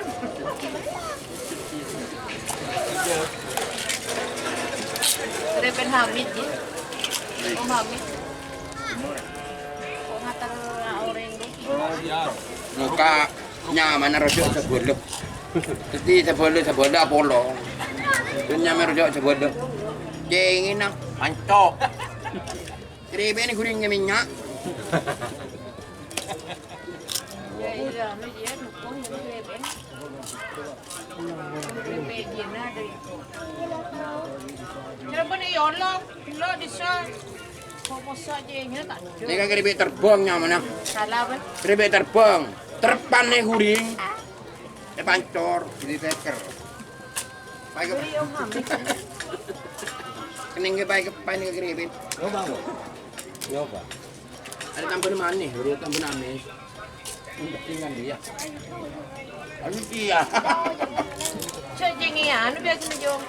pun. Repen Hamid ya. Om Hamid. Kok ngatar orang itu? Muka nyaman rojok sebolo. Jadi sebolo Apollo. Nyaman rojok sebolo. Cengin nak pancok. Kribe ini guringnya minyak. Ya iya, dia dukung jadi repen. Repen dia ada itu. Kenapa nih Allah? Lo bisa kok saja ini tak ada. Ini kan kribe terbang nyaman. Salah apa? Kribe terbang. Terpan nih guring. Pancor, jadi teker. Pakai Beri Om Hamid. kening pakai pakai kribe. Nyoba nggak? Nyoba. Ada tambahan manis, baru tambahan manis. Untuk tinggal dia. Anu dia. Cek jengi anu biasa nih Jong.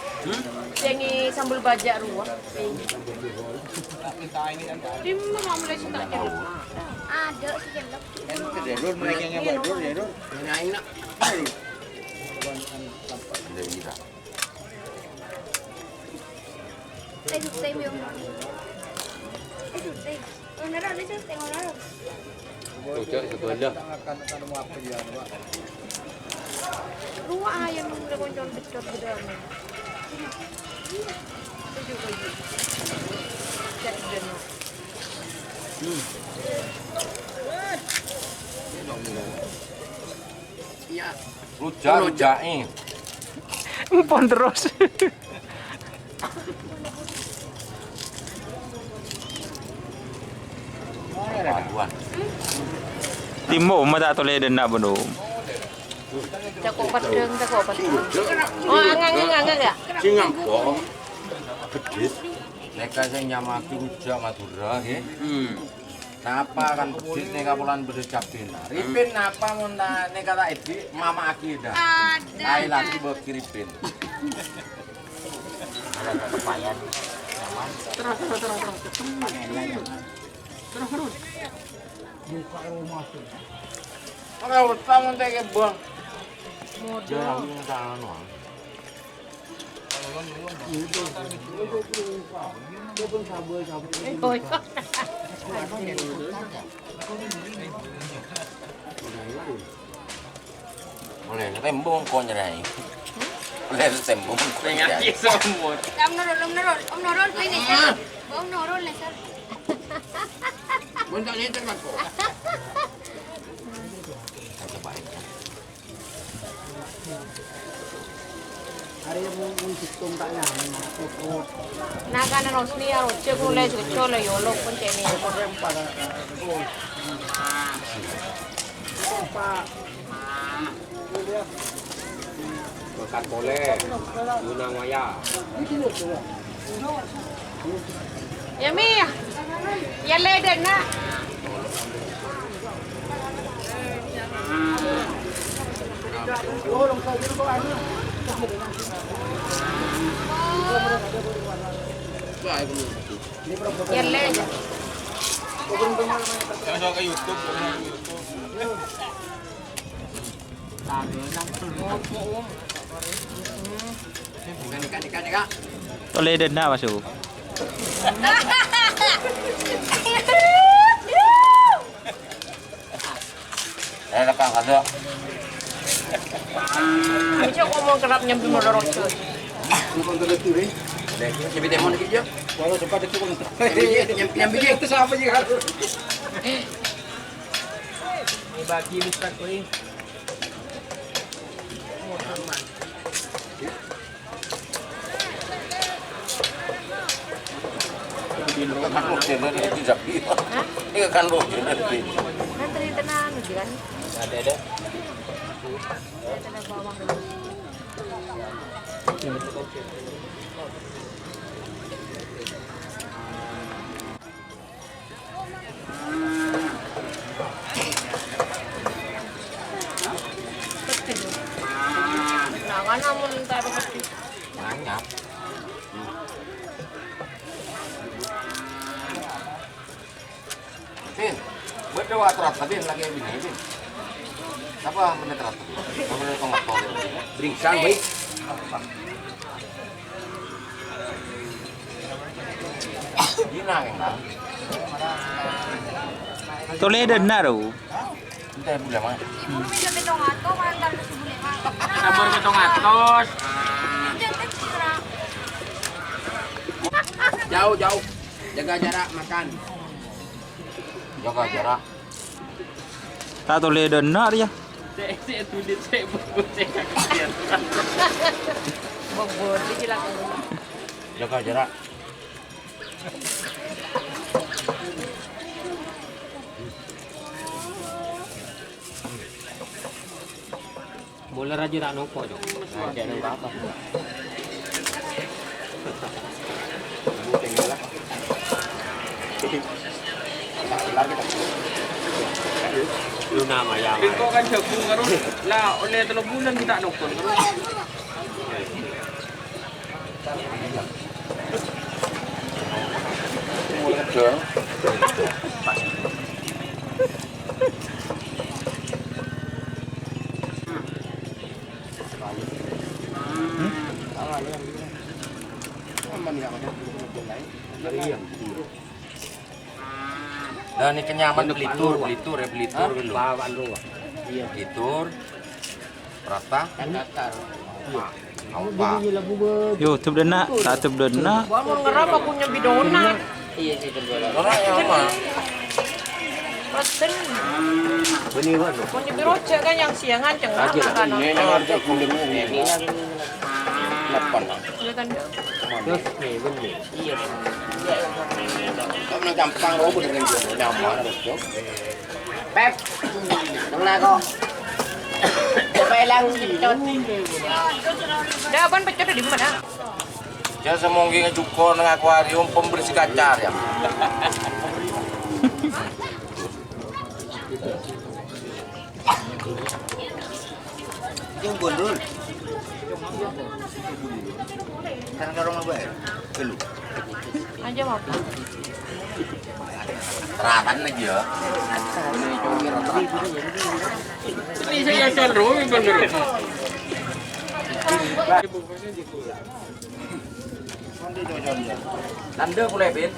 Jengi sambal bajak ruah. Di mana mulai sudah jelek? Ada sih jelek. Kedulur mereka yang badur ya, Dor. Naik nak. Đây thực tế miệng. Đây thực tế. Nó rồi, nó thực tế nó rồi. Cocok sebelum. Ruah ayam udah koncol becot gedang. Itu juga gitu. Jadi jenuh. Iya. Rujak-rujakin. Empon terus. Paduan. Timo mah tak toleh denda benom. Cakok padeng, cakok padeng. Oh, angang ya? Singang bong. Pedis. Neka sing nyamaki rujak Madura nggih. Napa kan pedis neka pulan bedes cabin. Ripin napa mun neka tak edi mama aki dah. Ai lagi mbok kiripin. Ada kepayan. Ora utang untuk ke bang. Modal. Oh, iya. Boleh tembung kok nyerai. Boleh tembung kok nyerai. Ông nó rôn lên này sao? Ông nó rôn lên sao? Bentar ni termasuk. Nakanan Rosni ya roce mulai cucu lah yolo pun cemi. Makan boleh. Guna maya. Ya mi, ya leden na. Ya leden. Jangan ke YouTube. Dekat. Toleh denda masuk. Lekang kada. Macam ngomong kerap nyambi modal roce. Bukan terletur ni. Jadi demo lagi je. Walau sempat itu pun. Yang biji Itu siapa sih kan? Bagi mistak ko eh. Kan lu jenar itu jabi. Ini kan lu jenar itu. Nanti tenang kan. Ada. Ada bawang dulu. Nah, kan namun taruh kecil. Banyak. Tin, berdoa terus tadi lagi yang begini, Tin. Apa menit teratur? Apa menit tengah tol? Beringsang, baik. Gina kan? Toledan na raw. Entah boleh mah. Ibu bisa betong atau mandal nasi boleh mah. Sabor betong atos. Jangan kira. Jauh, jauh. Jaga jarak makan. Jaga jarak. Ta toledan na ya. Saya tulis saya buat saya kaget. Bobot, silakan. Jaga jarak. Bola raja tak nopo jom. Ada nang apa? Tinggal lah. Lu nama ya. Iko kan jago karo. Lah oleh 3 bulan kita nokon karo. Mulai kecil. Dan ini kenyaman Belitur dulu. Bawaan lu. Iya. Belitur, Prata, Datar. Aupa. Yo, tub dan na, ta tub dan na. Gua mau ngerap punya bidona. Iya sih tergoda. Orang yang apa? Pesen Benih kan. punya biroce kan yang siangan cengang Aja lah. kan. Ini harga kulitnya ini. Lepan. Dia kan Terus nih benih. Iya. Kamu gampang lo beneran gue nyaman harus jauh. Pep. Tengah kok. Coba lang dicot. dah ban pecah di mana? Jangan semonggi ngejukor nang akuarium pembersih kacar ya. Yung gundul. Kan karo rumah gue. Gelu. Aja mau apa? Ratan lagi ya. Ini saya jual rumah bener. Tanda boleh bin.